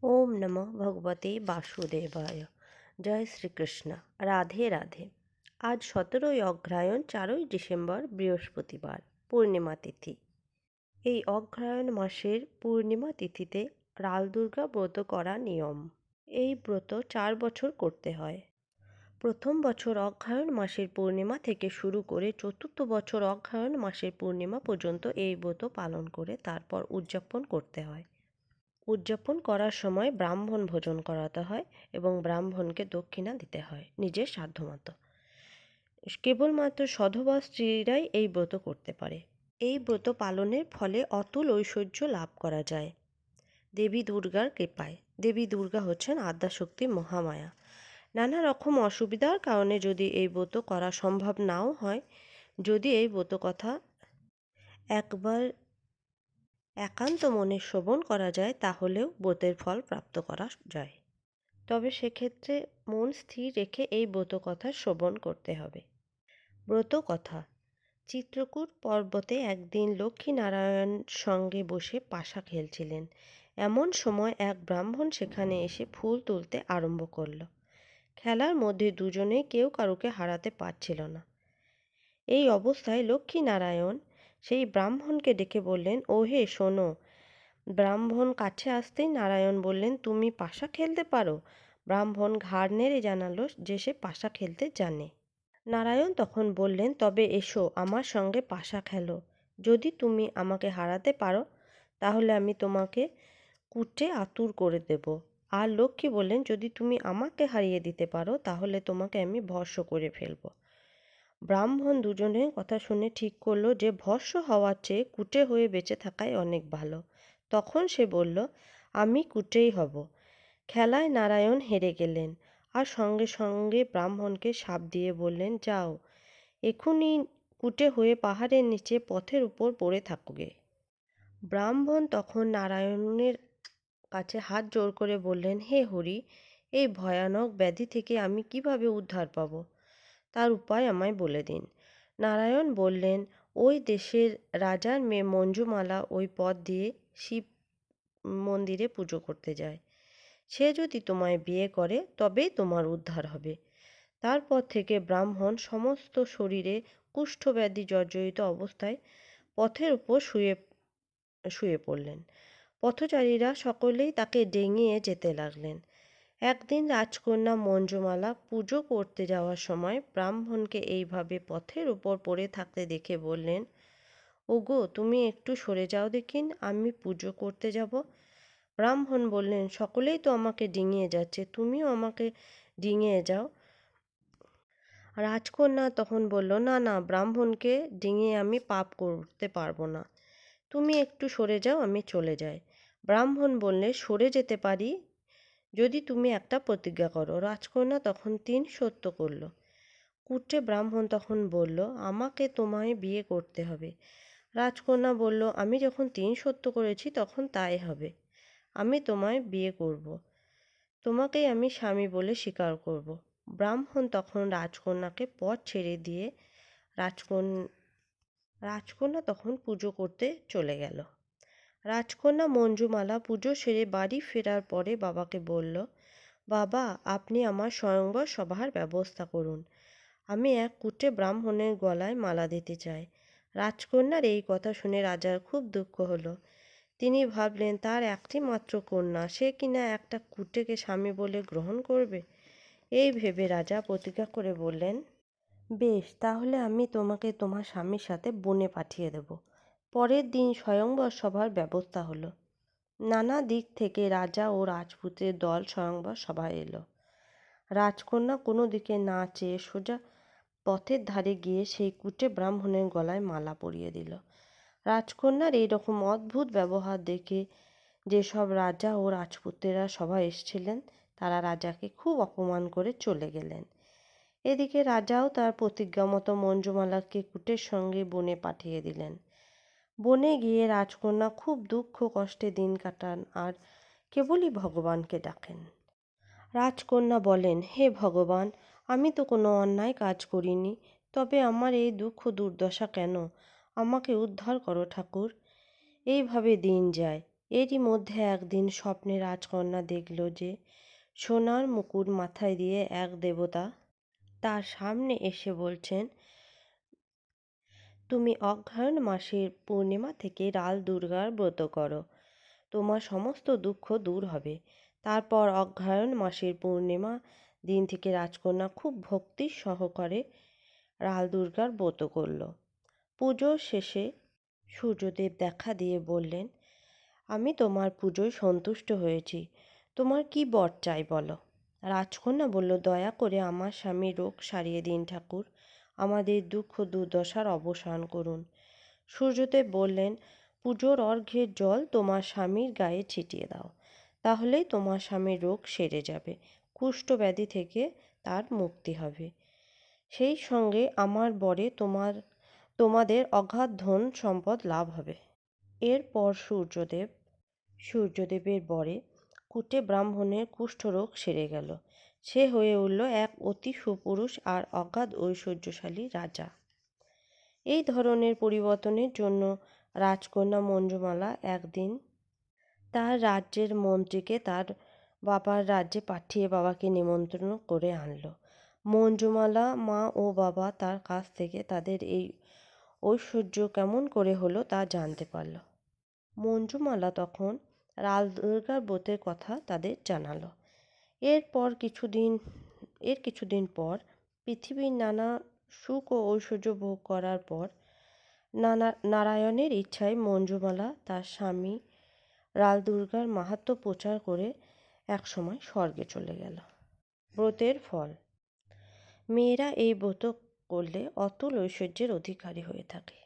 ওম নমঃ ভগবতে বাসুদেবায়। জয় শ্রীকৃষ্ণ। রাধে রাধে। আজ 17ই অগ্রহায়ণ, 4ই ডিসেম্বর, বৃহস্পতিবার, পূর্ণিমা তিথি। এই অগ্রহায়ণ মাসের পূর্ণিমা তিথিতে রাল দুর্গা ব্রত করা নিয়ম। এই ব্রত 4 বছর করতে হয়। প্রথম বছর অগ্রহায়ণ মাসের পূর্ণিমা থেকে শুরু করে চতুর্থ বছর অগ্রহায়ণ মাসের পূর্ণিমা পর্যন্ত এই ব্রত পালন করে তারপর উদযাপন করতে হয়। উদযাপন করার সময় ব্রাহ্মণ ভোজন করাতে হয় এবং ব্রাহ্মণকে দক্ষিণা দিতে হয় নিজের সাধ্যমতো। কেবলমাত্র সধবা স্ত্রীরাই এই ব্রত করতে পারে। এই ব্রত পালনের ফলে অতুল ঐশ্বর্য লাভ করা যায় দেবী দুর্গার কৃপায়। দেবী দুর্গা হচ্ছেন আদ্যাশক্তি মহামায়া। নানা রকম অসুবিধার কারণে যদি এই ব্রত করা সম্ভব নাও হয়, যদি এই ব্রত কথা একবার একান্ত মনে শ্রবণ করা যায় তাহলেও ব্রতের ফল প্রাপ্ত করা যায়। তবে সেক্ষেত্রে মন স্থির রেখে এই ব্রত কথা শ্রবণ করতে হবে। ব্রত কথা। চিত্রকূট পর্বতে একদিন লক্ষ্মীনারায়ণ সঙ্গে বসে পাশা খেলছিলেন। এমন সময় এক ব্রাহ্মণ সেখানে এসে ফুল তুলতে আরম্ভ করল। খেলার মধ্যে দুজনেই কেউ কারুকে হারাতে পারছিল না। এই অবস্থায় লক্ষ্মীনারায়ণ সেই ব্রাহ্মণকে ডেকে বললেন, ওহে শোনো। ব্রাহ্মণ কাছে আসতেই নারায়ণ বললেন, তুমি পাশা খেলতে পারো? ব্রাহ্মণ ঘাড় নেড়ে জানালো যে সে পাশা খেলতে জানে। নারায়ণ তখন বললেন, তবে এসো আমার সঙ্গে পাশা খেলো। যদি তুমি আমাকে হারাতে পারো তাহলে আমি তোমাকে কুটে আতুর করে দেব। আর লক্ষ্মী বললেন, যদি তুমি আমাকে হারিয়ে দিতে পারো তাহলে তোমাকে আমি ভস্ম করে ফেলব। ব্রাহ্মণ দুজনের কথা শুনে ঠিক করলো যে ভস্ম হওয়ার চেয়ে কুটে হয়ে বেঁচে থাকাই অনেক ভালো। তখন সে বলল, আমি কুটেই হব। খেলায় নারায়ণ হেরে গেলেন আর সঙ্গে সঙ্গে ব্রাহ্মণকে শাপ দিয়ে বললেন, যাও এখুনি কুটে হয়ে পাহাড়ের নিচে পথের উপর পড়ে থাকবে। ব্রাহ্মণ তখন নারায়ণের কাছে হাত জোড় করে বললেন, হে হরি, এই ভয়ানক ব্যাধি থেকে আমি কিভাবে উদ্ধার পাব, তার উপায় আমায় বলে দিন। নারায়ণ বললেন, ওই দেশের রাজার মেয়ে মঞ্জুমালা ওই পথ দিয়ে শিব মন্দিরে পুজো করতে যায়। সে যদি তোমায় বিয়ে করে তবেই তোমার উদ্ধার হবে। তারপর থেকে ব্রাহ্মণ সমস্ত শরীরে কুষ্ঠব্যাধি জর্জরিত অবস্থায় পথের উপর শুয়ে পড়লেন। পথচারীরা সকলেই তাকে ডিঙিয়ে যেতে লাগলেন। একদিন রাজকন্যা মঞ্জুমালা পুজো করতে যাওয়ার সময় ব্রাহ্মণকে এইভাবে পথের উপর পড়ে থাকতে দেখে বললেন, ওগো তুমি একটু সরে যাও দেখিন, আমি পুজো করতে যাব। ব্রাহ্মণ বললেন, সকলেই তো আমাকে ডিঙিয়ে যাচ্ছে, তুমিও আমাকে ডিঙিয়ে যাও। রাজকন্যা তখন বলল, না না, ব্রাহ্মণকে ডিঙিয়ে আমি পাপ করতে পারবো না, তুমি একটু সরে যাও, আমি চলে যাই। ব্রাহ্মণ বললে, সরে যেতে পারি যদি তুমি একটা প্রতিজ্ঞা করো। রাজকন্যা তখন 3 সত্য করল। কুট্টে ব্রাহ্মণ তখন বলল, আমাকে তোমায় বিয়ে করতে হবে। রাজকন্যা বলল, আমি যখন 3 সত্য করেছি তখন তাই হবে। আমি তোমায় বিয়ে করব। তোমাকেই আমি স্বামী বলে স্বীকার করব। ব্রাহ্মণ তখন রাজকন্যাকে পথ ছেড়ে দিয়ে রাজকন্যা তখন পুজো করতে চলে গেল। রাজকন্যা মঞ্জুমালা পুজো সেরে বাড়ি ফেরার পরে বাবাকে বলল, বাবা, আপনি আমার স্বয়ংবর সভার ব্যবস্থা করুন। আমি এক কুটে ব্রাহ্মণের গলায় মালা দিতে চাই। রাজকন্যার এই কথা শুনে রাজার খুব দুঃখ হলো। তিনি ভাবলেন, তার একটি মাত্র কন্যা, সে কিনা একটা কুটেকে স্বামী বলে গ্রহণ করবে। এই ভেবে রাজা প্রতিজ্ঞা করে বললেন, বেশ, তাহলে আমি তোমাকে তোমার স্বামীর সাথে বনে পাঠিয়ে দেব। পরের দিন স্বয়ংবর সভার ব্যবস্থা হলো। নানা দিক থেকে রাজা ও রাজপুতের দল স্বয়ংবর সভায় এলো। রাজকন্যা কোনো দিকে না চেয়ে সোজা পথের ধারে গিয়ে সেই কুটে ব্রাহ্মণের গলায় মালা পরিয়ে দিল। রাজকন্যার এইরকম অদ্ভুত ব্যবহার দেখে যেসব রাজা ও রাজপুতেরা সভায় এসেছিলেন তারা রাজাকে খুব অপমান করে চলে গেলেন। এদিকে রাজাও তার প্রতিজ্ঞা মতো মঞ্জুমালাকে কুটের সঙ্গে বনে পাঠিয়ে দিলেন। বনে গিয়ে রাজকন্যা খুব দুঃখ কষ্টে দিন কাটান আর কেবলই ভগবানকে ডাকেন। রাজকন্যা বলেন, হে ভগবান, আমি তো কোনো অন্যায় কাজ করিনি, তবে আমার এই দুঃখ দুর্দশা কেন? আমাকে উদ্ধার করো ঠাকুর। এইভাবে দিন যায়। এরই মধ্যে একদিন স্বপ্নে রাজকন্যা দেখল যে সোনার মুকুট মাথায় দিয়ে এক দেবতা তার সামনে এসে বলছেন, তুমি অগ্রহায়ণ মাসের পূর্ণিমা থেকে রাল দুর্গার ব্রত করো, তোমার সমস্ত দুঃখ দূর হবে। তারপর অগ্রহায়ণ মাসের পূর্ণিমা দিন থেকে রাজকন্যা খুব ভক্তি সহকারে রাল দুর্গার ব্রত করল। পুজোর শেষে সূর্যদেব দেখা দিয়ে বললেন, আমি তোমার পুজোয় সন্তুষ্ট হয়েছি, তোমার কি বর চাই বলো। রাজকন্যা বলল, দয়া করে আমার স্বামীর রোগ সারিয়ে দিন ঠাকুর, আমাদের দুঃখ দুর্দশার অবসান করুন। সূর্যদেব বললেন, পুজোর অর্ঘ্যের জল তোমার স্বামীর গায়ে ছিটিয়ে দাও, তাহলেই তোমার স্বামীর রোগ সেরে যাবে, কুষ্ঠ ব্যাধি থেকে তার মুক্তি হবে। সেই সঙ্গে আমার বরে তোমাদের অগাধ ধন সম্পদ লাভ হবে। এরপর সূর্যদেবের বরে কুটে ব্রাহ্মণের কুষ্ঠরোগ সেরে গেল। সে হয়ে উঠল এক অতি সুপুরুষ আর অগাধ ঐশ্বর্যশালী রাজা। এই ধরনের পরিবর্তনের জন্য রাজকন্যা মঞ্জুমালা একদিন তার রাজ্যের মন্ত্রীকে তার বাবার রাজ্যে পাঠিয়ে বাবাকে নিমন্ত্রণ করে আনল। মঞ্জুমালা মা ও বাবা তার কাছ থেকে তাদের এই ঐশ্বর্য কেমন করে হলো তা জানতে পারল। মঞ্জুমালা তখন রাল দুর্গার ব্রতের কথা তাদের জানালো। এর কিছুদিন পর পৃথিবীর নানা সুখ ও ঐশ্বর্য ভোগ করার পর নারায়ণের ইচ্ছায় মঞ্জুমালা তার স্বামী রাল দুর্গার মাহাত্ম্য প্রচার করে একসময় স্বর্গে চলে গেল। ব্রতের ফল। মেয়েরা এই ব্রত করলে অতুল ঐশ্বর্যের অধিকারী হয়ে থাকে।